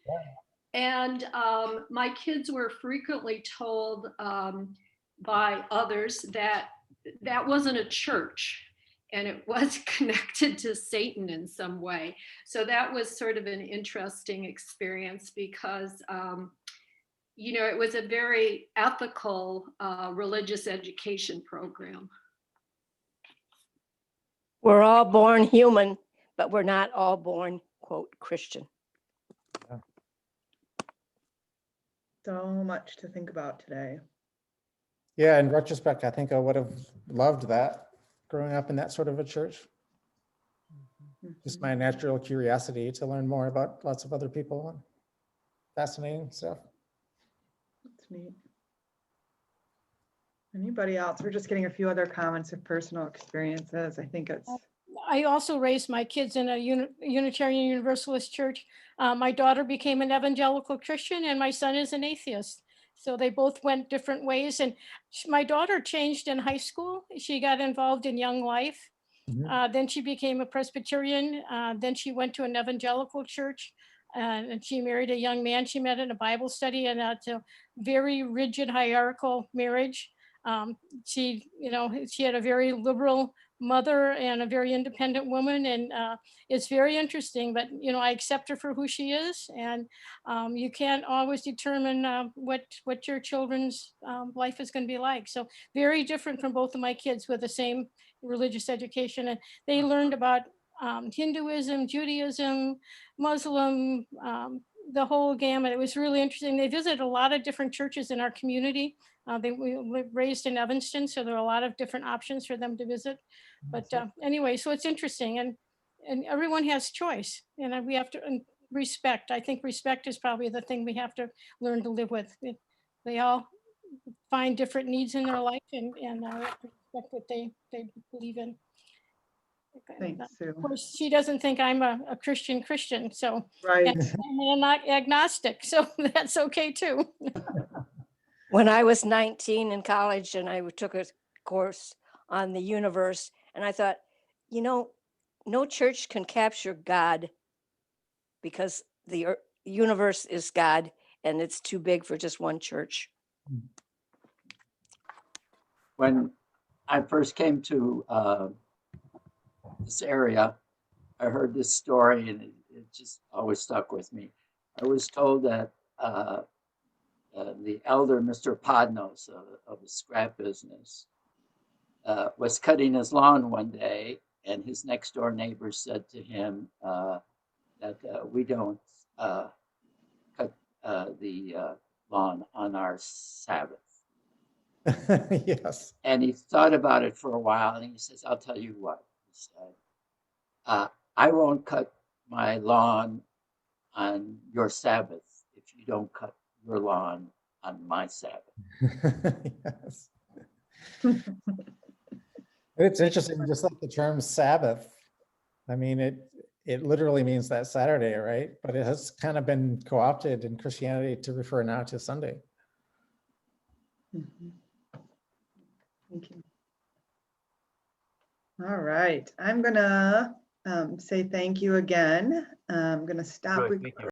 And my kids were frequently told by others that that wasn't a church and it was connected to Satan in some way. So that was sort of an interesting experience because you know, it was a very ethical religious education program. We're all born human, but we're not all born, quote, Christian. So much to think about today. Yeah, in retrospect, I think I would have loved that growing up in that sort of a church. Just my natural curiosity to learn more about lots of other people. Fascinating stuff. That's neat. Anybody else? We're just getting a few other comments of personal experiences. I think it's. I also raised my kids in a Unitarian Universalist church. My daughter became an evangelical Christian and my son is an atheist. So they both went different ways. And my daughter changed in high school. She got involved in Young Life. Then she became a Presbyterian. Then she went to an evangelical church and she married a young man she met in a Bible study, and it's a very rigid hierarchical marriage. She had a very liberal mother and a very independent woman, and it's very interesting, but I accept her for who she is, and you can't always determine what your children's life is going to be like. So very different from both of my kids with the same religious education, and they learned about Hinduism, Judaism, Muslim, the whole gamut. It was really interesting. They visited a lot of different churches in our community. We were raised in Evanston, so there are a lot of different options for them to visit. But anyway, so it's interesting, and everyone has choice, and we have to respect. I think respect is probably the thing we have to learn to live with. They all find different needs in their life and respect what they believe in. Thanks, Sue. Of course, she doesn't think I'm a Christian, so Right. I'm not agnostic, so that's okay too. When I was 19 in college and I took a course on the universe, and I thought, you know, no church can capture God because the universe is God and it's too big for just one church. When I first came to this area, I heard this story and it just always stuck with me. I was told that the elder, Mr. Podnos of the scrap business, was cutting his lawn one day, and his next door neighbor said to him that we don't cut the lawn on our Sabbath. Yes. And he thought about it for a while, and he says, "I'll tell you what," he said, "I won't cut my lawn on your Sabbath if you don't cut your lawn on my Sabbath." Yes. It's interesting, just like the term Sabbath. I mean, it literally means that Saturday, right? But it has kind of been co-opted in Christianity to refer now to Sunday. Mhm. Thank you. All right, I'm gonna say thank you again. I'm gonna stop Good, thank you.